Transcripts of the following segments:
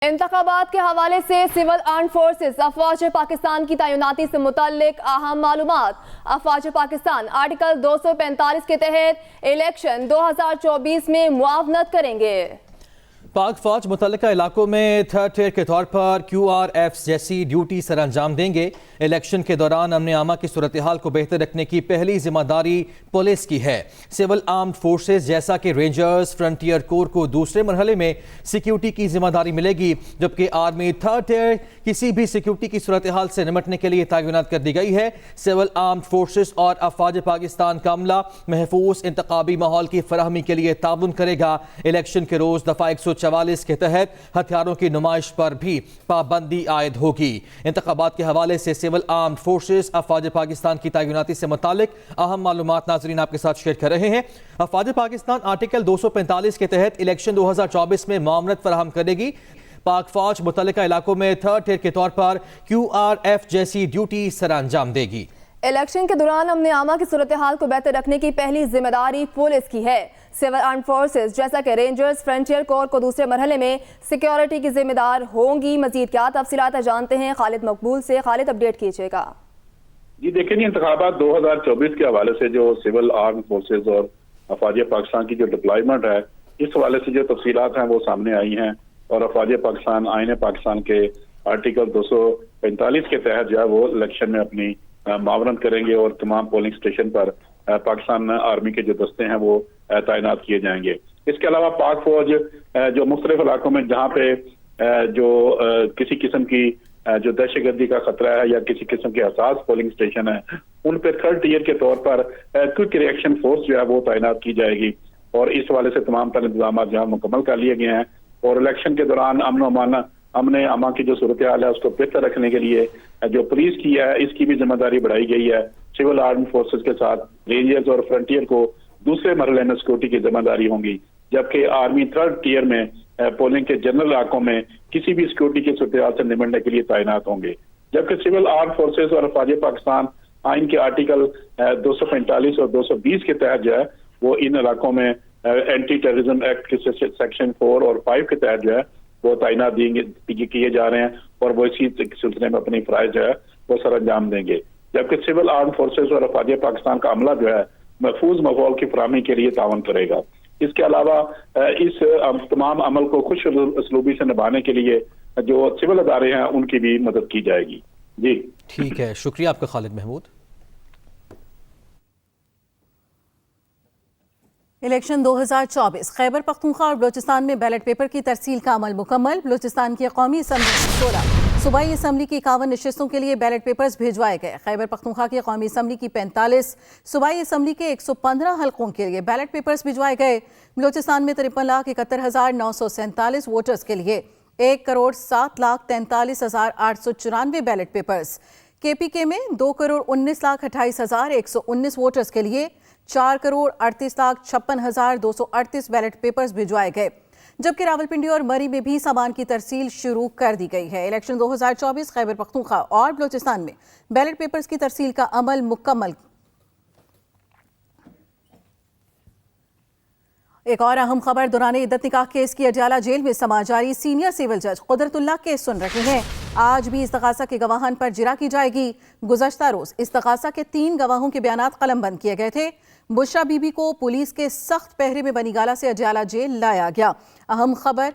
इंतखाबात के हवाले से सिविल आर्म फोर्सेस अफवाज पाकिस्तान की तैनाती से मुतल्लिक अहम मालूमात। अफवाज पाकिस्तान आर्टिकल 245 के तहत इलेक्शन 2024 में मुआवनत करेंगे। पाक फौज मुतल्लिका इलाकों में थर्ड टियर के तौर पर QRF जैसी ड्यूटी सर अंजाम देंगे। इलेक्शन के दौरान अमन आमा की सूरत हाल को बेहतर रखने की पहली जिम्मेदारी पुलिस की है। सिविल आर्म्ड फोर्सेस जैसा कि रेंजर्स, फ्रंटियर कोर को दूसरे मरहले में सिक्योरिटी की जिम्मेदारी मिलेगी, जबकि आर्मी थर्ड टियर किसी भी सिक्योरिटी की सूरत हाल से निपटने के लिए तैनात कर दी गई है। सिविल आर्म्ड फोर्सेस और अफवाज पाकिस्तान का अमला महफूज इंतखाबी माहौल की फराहमी के लिए ताउन करेगा। इलेक्शन के रोज दफा 144 के तहत हथियारों की नुमाइश पर भी पाबंदी आयद होगी। इंतखाबात के हवाले से सिविल आर्म्ड फोर्सेस अफवाज पाकिस्तान की तैनाती से मुतालिक अहम मालूमात नाज़रीन आपके साथ शेयर कर रहे हैं। अफवाज पाकिस्तान आर्टिकल 245 के तहत इलेक्शन 2024 में मामलत फराहम करेगी। पाक फौज मुतल्लिका इलाकों में थर्ड टियर के तौर पर QRF जैसी ड्यूटी सर अंजाम देगी। इलेक्शन के दौरान अमन आमा की सूरत हाल को बेहतर रखने की पहली जिम्मेदारी पुलिस की है। सिविल आर्म फोर्सेस जैसा कि रेंजर्स, फ्रंटियर कोर को दूसरे मरहले में सिक्योरिटी की जिम्मेदार होंगी। मजीद क्या तफसीलात जानते हैं खालिद मकबूल से। खालिद, अपडेट कीजिएगा। जी देखिए, इंतखाबात 2024 के हवाले से जो सिविल आर्म फोर्सेस और अफवाज पाकिस्तान की जो डिप्लॉयमेंट है, इस हवाले से जो तफसीलात हैं वो सामने आई हैं और अफवाज पाकिस्तान आईन पाकिस्तान के आर्टिकल 245 के तहत जो है वो इलेक्शन में अपनी मावरत करेंगे और तमाम पोलिंग स्टेशन पर पाकिस्तान आर्मी के जो दस्ते हैं वो तैनात किए जाएंगे। इसके अलावा पाक फौज जो मुख्तलिफ इलाकों में जहाँ पे जो किसी किस्म की जो दहशतगर्दी का खतरा है या किसी किस्म के हसास पोलिंग स्टेशन है, उन पर थर्ड टियर के तौर पर क्विक रिएक्शन फोर्स जो है वो तैनात की जाएगी और इस हवाले से तमाम तर इंतजाम जो है मुकम्मल कर लिए गए हैं और इलेक्शन के दौरान अमन आमा की जो सूरत हाल है उसको बेहतर रखने के लिए जो पुलिस की है इसकी भी जिम्मेदारी बढ़ाई गई है। सिविल आर्म फोर्सेस के साथ रेंजर्स और फ्रंटियर को दूसरे मरहले में सिक्योरिटी की जिम्मेदारी होंगी, जबकि आर्मी थर्ड टियर में पोलिंग के जनरल इलाकों में किसी भी सिक्योरिटी की सूरत हाल से निपटने के लिए तैनात होंगे। जबकि सिविल आर्म फोर्सेस और अफवाज पाकिस्तान आइन के आर्टिकल 245 और 220 के तहत जो है वो इन इलाकों में एंटी टेररिज्म एक्ट के सेक्शन 4 और 5 के तहत जो है वो तैनात किए जा रहे हैं और वो इसी सिलसिले में अपनी फराइज जो है वो सर अंजाम देंगे। जबकि सिविल आर्म फोर्सेस और अफवाज पाकिस्तान का अमला जो है महफूज माहौल की फराहमी के लिए ताउन करेगा। इसके अलावा इस तमाम अमल को खुश उसलूबी से निभाने के लिए जो सिविल अदारे हैं उनकी भी मदद की जाएगी। जी ठीक है, शुक्रिया आपका खालिद महमूद। इलेक्शन 2024 खैबर पख्तूनख्वा और बलूचिस्तान में बैलेट पेपर की तरसील का अमल मुकम्मल। बलूचिस्तान की कौमी असम्बली की 16, सूबाई असम्बली की 51 नशिस्तों के लिए बैलेट पेपर्स भिजवाए गए। खैबर पख्तूनख्वा की कौमी असम्बली की 45, सूबाई असम्बली के 115 हलकों के लिए बैलेट पेपर्स भिजवाए गए। बलूचिस्तान में 53,71,947 वोटर्स के लिए 1,07,43,894 बैलेट पेपर्स। KPK में 2,19,28,119 वोटर्स के लिए 4,38,56,238 बैलेट पेपर्स भिजवाए गए, जबकि रावलपिंडी और मरी में भी सामान की तरसील शुरू कर दी गई है। इलेक्शन 2024 खैबर पख्तूनख्वा और बलूचिस्तान में बैलेट पेपर्स की तरसील का अमल मुकम्मल। एक और अहम खबर, दौरान इद्दत निकाह केस की अडयाला जेल में समाअत जारी। सीनियर सिविल जज कुदरतुल्लाह केस सुन रहे हैं। आज भी इस्तग़ासा के गवाहान पर जिरा की जाएगी। गुज़श्ता रोज इस्तग़ासा के 3 गवाहों के बयानात कलमबंद किए गए थे। बुशरा बीबी को पुलिस के सख्त पहरे में बनीगाला से अडयाला जेल लाया गया। अहम खबर,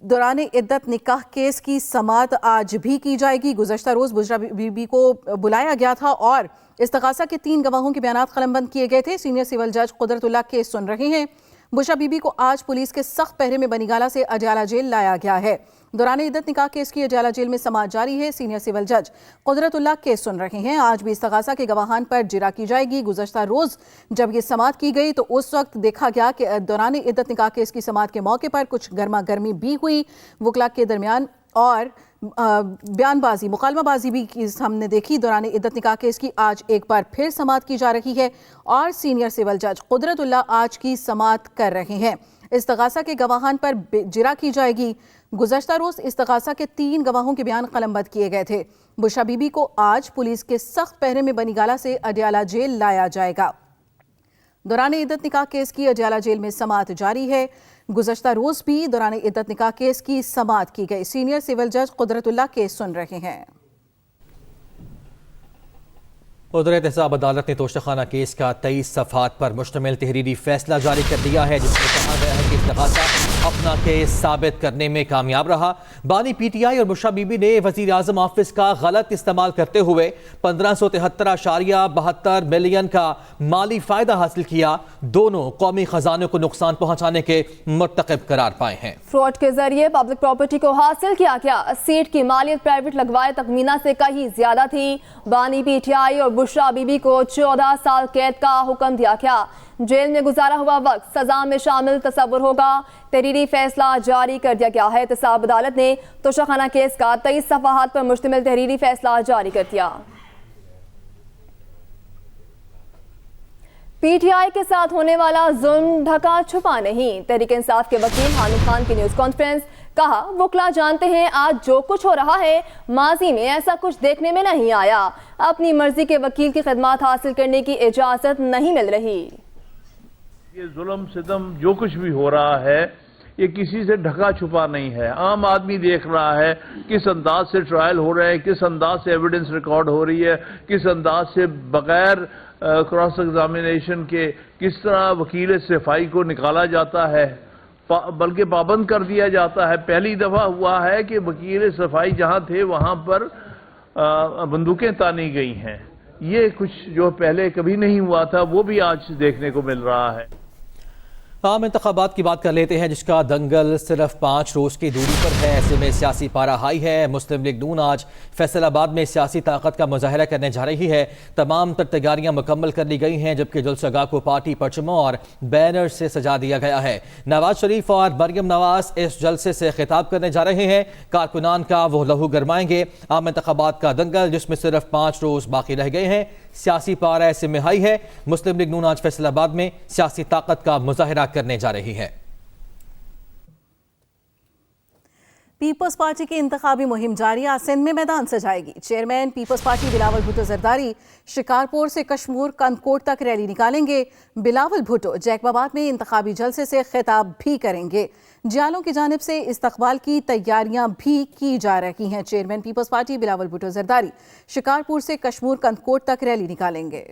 दौरान इद्दत निकाह केस की समाअत आज भी की जाएगी। गुज़श्ता रोज बुशरा बीबी को बुलाया गया था और इस्तग़ासा के 3 गवाहों के बयानात कलमबंद किए गए थे। सीनियर सिविल जज कुदरतुल्लाह केस सुन रहे हैं। बुशरा बीबी को आज पुलिस के सख्त पहरे में बनीगाला से अडयाला जेल लाया गया है। दौरान इद्दत निकाह केस की अडयाला जेल में समाअत जारी है। सीनियर सिविल जज कुदरतुल्लाह केस सुन रहे हैं। आज भी इस्तग़ासा के गवाहान पर जिरा की जाएगी। गुज़श्ता रोज जब ये समाअत की गई तो उस वक्त देखा गया कि दौरान इद्दत निकाह केस की समाअत के मौके पर कुछ गर्मा गर्मी भी हुई वकला के दरमियान और बयानबाजी, मुकालमाबाजी भी हमने देखी। दौरान इद्दत निकाह केस की आज एक बार फिर समाअत की जा रही है और सीनियर सिविल जज कुदरतुल्लाह आज की समाअत कर रहे हैं। इस्तग़ासा के गवाहान पर जिरा की जाएगी। गुज़श्ता रोज इस्तग़ासा के 3 गवाहों के बयान कलमबंद किए गए थे। बुशरा बीबी को आज पुलिस के सख्त पहरे में बनीगाला से अडयाला जेल लाया जाएगा। दौरान इद्दत निकाह केस की अडयाला जेल में समाअत जारी है। गुज़श्ता रोज़ भी दौरान इद्दत निकाह केस की समाअत की गई। सीनियर सिविल जज कुदरतुल्लाह केस सुन रहे हैं। उधर एहतसाब अदालत ने तोशाखाना केस का 23 सफ़हात पर मुश्तमिल तहरीरी फैसला जारी कर दिया है, जिसमें कहा गया है कि इस्तग़ासा अपना केस साबित करने में कामयाब रहा। बानी PTI और बुशरा बीबी ने वज़ीर आज़म ऑफिस का गलत इस्तेमाल करते हुए 1573.72 मिलियन का माली फ़ायदा हासिल किया। दोनों कौमी ख़जाने को नुकसान पहुँचाने के मुर्तकब करार पाए हैं। फ्रॉड के जरिए पब्लिक प्रॉपर्टी को हासिल किया गया। सीट की मालियत प्राइवेट लगवाए तखमीना से कहीं ज्यादा थी। बानी PTI और बुशरा बीबी को 14 साल कैद का हुक्म दिया गया। जेल में गुजारा हुआ वक्त सजा में शामिल तस्वुर होगा। तहरीरी फैसला जारी कर दिया गया है। एहतसाब अदालत ने तोशाखाना केस का 23 सफ़हात पर मुश्तमिल तहरीरी फैसला जारी कर दिया। PTI के साथ होने वाला जुल्म ढका छुपा नहीं। तहरीक इंसाफ के वकील हामिद खान की न्यूज़ कॉन्फ्रेंस, कहा वकला जानते हैं आज जो कुछ हो रहा है माजी में ऐसा कुछ देखने में नहीं आया। अपनी मर्जी के वकील की खिदमत हासिल करने की इजाजत नहीं मिल रही। ये जुल्म सितम जो कुछ भी हो रहा है ये किसी से ढका छुपा नहीं है। आम आदमी देख रहा है किस अंदाज से ट्रायल हो रहे हैं, किस अंदाज से एविडेंस रिकॉर्ड हो रही है, किस अंदाज से बगैर क्रॉस एग्जामिनेशन के किस तरह वकील सफाई को निकाला जाता है, बल्कि पाबंद कर दिया जाता है। पहली दफा हुआ है कि वकील सफाई जहां थे वहां पर बंदूकें तानी गई हैं। ये कुछ जो पहले कभी नहीं हुआ था वो भी आज देखने को मिल रहा है। आम इंतखाबात की बात कर लेते हैं, जिसका दंगल सिर्फ 5 रोज़ की दूरी पर है। ऐसे में सियासी पारा हाई है। मुस्लिम लीग नून आज फैसलाबाद में सियासी ताकत का मुजाहरा करने जा रही है। तमाम तर तैयारियां मुकम्मल कर ली गई हैं, जबकि जुल्सगा को पार्टी परचमों और बैनर से सजा दिया गया है। नवाज शरीफ और मरियम नवाज इस जलसे से खिताब करने जा रहे हैं। कारकुनान का वो लहू गरमाएंगे। आम इंतखाबात का दंगल जिसमें सिर्फ 5 रोज़ बाकी रह गए हैं। सियासी पारा ऐसे में हाई है। मुस्लिम लीग नून आज फैसलाबाद में सियासी ताकत का मुजाहरा करने जा रही है। पीपल्स पार्टी की इंतखाबी मुहिम जारी, आज सिंध में मैदान सजाएगी। Chairman peoples party Bilawal Bhutto Zardari Shikarpur से कश्मीर कनकोट तक रैली निकालेंगे। बिलावल भुट्टो जैकबाबाद में इंतखाबी जलसे से खिताब भी करेंगे। जियालों की जानिब से इस्तकबाल की तैयारियां भी की जा रही हैं। Chairman peoples party Bilawal Bhutto Zardari Shikarpur से कश्मीर कनकोट तक रैली निकालेंगे।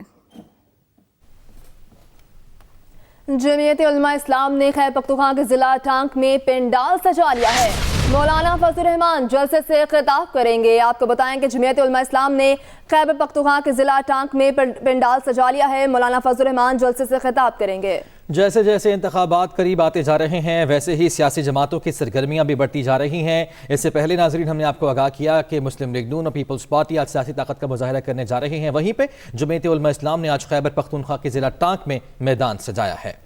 जमीयत उलमा इस्लाम ने खैबर पख्तूनख्वा के जिला टांक में पेंडाल सजा लिया है। मौलाना फजल रहमान जलसे से खिताब करेंगे। आपको बताएं कि जमीयत उलमा इस्लाम ने खैबर पख्तूनख्वा के जिला टांक में पेंडाल सजा लिया है। मौलाना फजल रहमान जलसे से खिताब करेंगे। जैसे जैसे इंतखाबात करीब आते जा रहे हैं वैसे ही सियासी जमातों की सरगर्मियां भी बढ़ती जा रही हैं। इससे पहले नाजरीन हमने आपको आगाह किया कि मुस्लिम लीग नून और पीपल्स पार्टी आज सियासी ताकत का मुजाहरा करने जा रहे हैं। वहीं पे जमीयत उलमा इस्लाम ने आज खैबर पख्तूनख्वा के जिला टांक में मैदान सजाया है।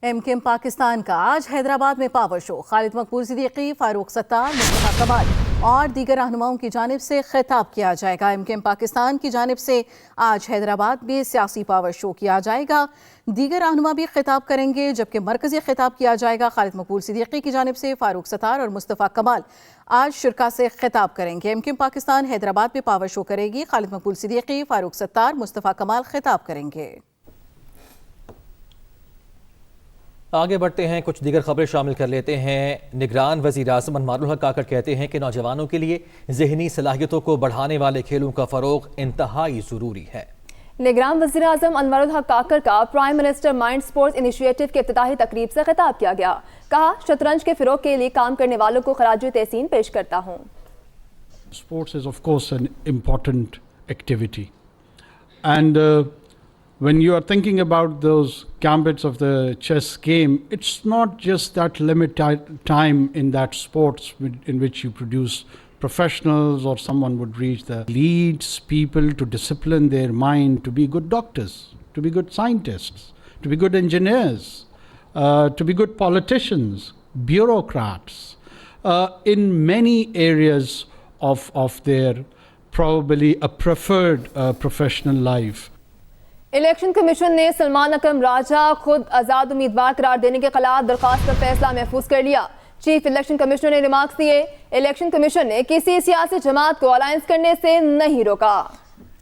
MKM पाकिस्तान का आज हैदराबाद में पावर शो। खालिद मकबूल सिद्दीकी, फारूक सत्तार, मुस्तफा कमाल और दीगर रहनुमाओं की जानिब से खिताब किया जाएगा। MKM पाकिस्तान की जानिब से आज हैदराबाद में सियासी पावर शो किया जाएगा। दीगर रहनुमा भी खिताब करेंगे, जबकि मरकजी खिताब किया जाएगा। खालिद मकबूल सिद्दीकी की जानिब से फारूक सत्तार और मुस्तफा कमाल आज शिरका से खिताब करेंगे। MKM पाकिस्तान हैदराबाद में पावर शो करेगी। खालिद मकबूल सिद्दीकी, फारूक सत्तार, मुस्तफा कमाल खिताब करेंगे। आगे बढ़ते हैं, कुछ दीगर खबरें शामिल कर लेते हैं। निगरान वज़ीर आज़म अनवारुल हक काकड़ कहते हैं कि नौजवानों के लिए ज़हनी सलाहियतों को बढ़ाने वाले खेलों का फ़रोग़ इंतहाई ज़रूरी है। निगरान वज़ीर आज़म अनवारुल हक काकड़ का prime minister mind sports initiative के इफ्तिताही तकरीब से खिताब किया गया। कहा शतरंज के फ़रोग़ के लिए काम करने वालों को खराज तहसीन पेश करता हूँ। Sports is of course an important activity, and when you are thinking about those gambits of the chess game, it's not just that limited time in that sports in which you produce professionals or someone would reach the leads people to discipline their mind to be good doctors, to be good scientists, to be good engineers, to be good politicians, bureaucrats, in many areas of their probably a preferred professional life. Election commission ने सलमान अकरम राजा खुद आज़ाद उम्मीदवार करार देने के खिलाफ दरख्वास्त का फैसला महफूज कर लिया। चीफ इलेक्शन कमिश्नर ने रिमार्क्स दिए। इलेक्शन कमीशन ने किसी सियासी जमात को अलायंस करने से नहीं रोका।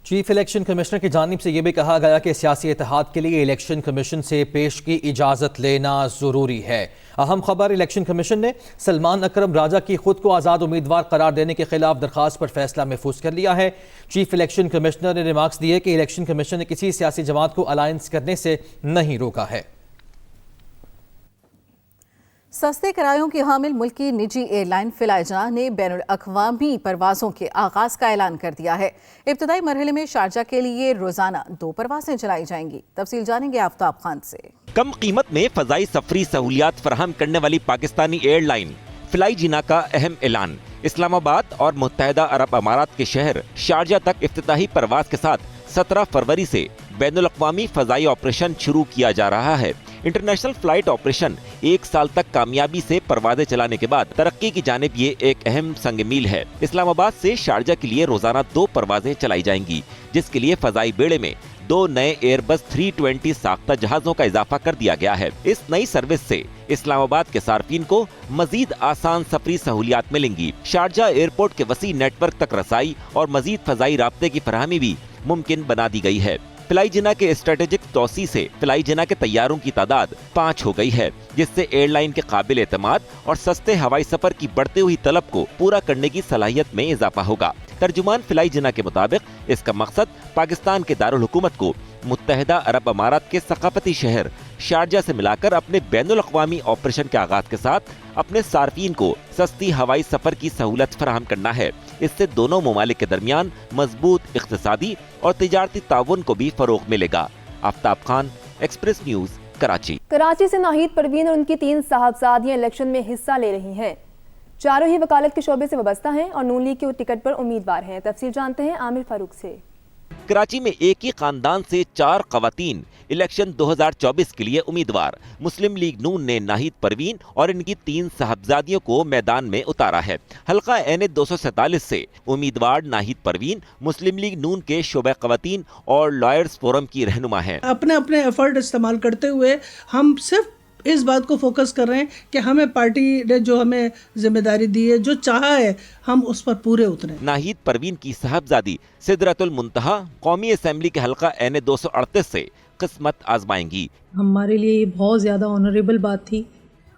چیف الیکشن کمشنر کی جانب سے یہ بھی کہا گیا کہ سیاسی اتحاد کے لیے الیکشن کمیشن سے پیش کی اجازت لینا ضروری ہے۔ اہم خبر، الیکشن کمیشن نے سلمان اکرم راجہ کی خود کو آزاد امیدوار قرار دینے کے خلاف درخواست پر فیصلہ محفوظ کر لیا ہے۔ چیف الیکشن کمشنر نے ریمارکس دیے کہ الیکشن کمیشن نے کسی سیاسی جماعت کو الائنس کرنے سے نہیں روکا ہے۔ سستے کرایوں کی حامل ملکی نجی ایئر لائن فلائی جہاں نے بین الاقوامی پروازوں کے آغاز کا اعلان کر دیا ہے۔ ابتدائی مرحلے میں شارجہ کے لیے روزانہ 2 پروازیں چلائی جائیں گی۔ تفصیل جانیں گے آفتاب خان سے۔ کم قیمت میں فضائی سفری سہولیات فراہم کرنے والی پاکستانی ایئر لائن فلائی جینا کا اہم اعلان۔ اسلام آباد اور متحدہ عرب امارات کے شہر شارجہ تک افتتاحی پرواز کے ساتھ 17 فروری سے بین الاقوامی فضائی آپریشن شروع کیا جا رہا ہے۔ انٹرنیشنل فلائٹ آپریشن 1 سال تک کامیابی سے پروازیں چلانے کے بعد ترقی کی جانب یہ ایک اہم سنگ میل ہے۔ اسلام آباد سے شارجہ کے لیے روزانہ 2 پروازیں چلائی جائیں گی، جس کے لیے فضائی بیڑے میں 2 نئے ایئر بس 320 ساختہ جہازوں کا اضافہ کر دیا گیا ہے۔ اس نئی سروس سے اسلام آباد کے صارفین کو مزید آسان سفری سہولیات ملیں گی۔ شارجہ ایئرپورٹ کے وسیع نیٹ ورک تک رسائی اور مزید فضائی رابطے کی فراہمی بھی ممکن بنا دی گئی ہے۔ فلائی جنا کے اسٹریٹجک توسیع سے فلائی جنا کے طیاروں کی تعداد 5 ہو گئی ہے، جس سے ایئر لائن کے قابل اعتماد اور سستے ہوائی سفر کی بڑھتی ہوئی طلب کو پورا کرنے کی صلاحیت میں اضافہ ہوگا۔ ترجمان فلائی جنا کے مطابق اس کا مقصد پاکستان کے دارالحکومت کو متحدہ عرب امارات کے ثقافتی شہر شارجہ سے ملا کر اپنے بین الاقوامی آپریشن کے آغاز کے ساتھ اپنے صارفین کو سستی ہوائی سفر کی سہولت فراہم کرنا ہے۔ اس سے دونوں ممالک کے درمیان مضبوط اقتصادی اور تجارتی تعاون کو بھی فروغ ملے گا۔ آفتاب خان، ایکسپریس نیوز، کراچی۔ کراچی سے ناہید پروین اور ان کی 3 صاحبزادیاں الیکشن میں حصہ لے رہی ہیں۔ چاروں ہی وکالت کے شعبے سے وابستہ ہیں اور نون لیگ کے ٹکٹ پر امیدوار ہیں۔ تفصیل جانتے ہیں عامر فاروق سے۔ کراچی میں ایک ہی خاندان سے 4 خواتین الیکشن 2024 کے لیے امیدوار۔ مسلم لیگ نون نے ناہید پروین اور ان کی 3 صاحبزادیوں کو میدان میں اتارا ہے۔ حلقہ این 247 سے امیدوار ناہید پروین مسلم لیگ نون کے شعبہ خواتین اور لائرز فورم کی رہنما ہیں۔ اپنے ایفرٹ استعمال کرتے ہوئے ہم صرف اس بات کو فوکس کر رہے ہیں کہ ہمیں پارٹی نے جو ہمیں ذمہ داری دی ہے، جو چاہا ہے، ہم اس پر پورے اتریں۔ ناہید پروین کی صاحبزادی سدرۃ المنتہا قومی اسمبلی کے حلقہ این 238 سے قسمت آزمائیں گی۔ ہمارے لیے یہ بہت زیادہ آنریبل بات تھی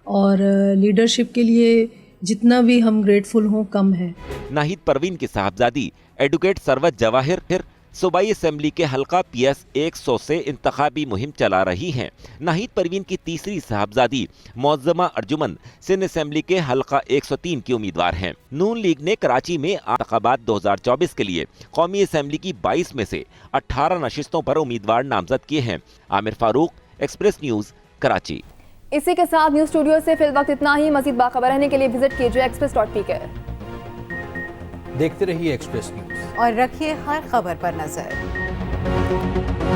اور لیڈرشپ کے لیے جتنا بھی ہم گریٹفل ہوں کم ہے۔ ناہید پروین کی صاحبزادی ایڈوکیٹ ثروت جواہر صوبائی اسمبلی کے حلقہ پی ایس 100 سے انتخابی مہم چلا رہی ہیں۔ ناہید پروین کی تیسری صاحبزادی معظمہ ارجمن سندھ اسمبلی کے حلقہ 103 کی امیدوار ہیں۔ نون لیگ نے کراچی میں انتخابات 2024 کے لیے قومی اسمبلی کی 22 میں سے 18 نشستوں پر امیدوار نامزد کیے ہیں۔ عامر فاروق، ایکسپریس نیوز، کراچی۔ اسی کے ساتھ نیوز اسٹوڈیو سے فی الوقت اتنا ہی۔ مزید باخبر رہنے کے لیے وزٹ کیجیے express.pk۔ دیکھتے رہیے ایکسپریس نیوز اور رکھیے ہر خبر پر نظر۔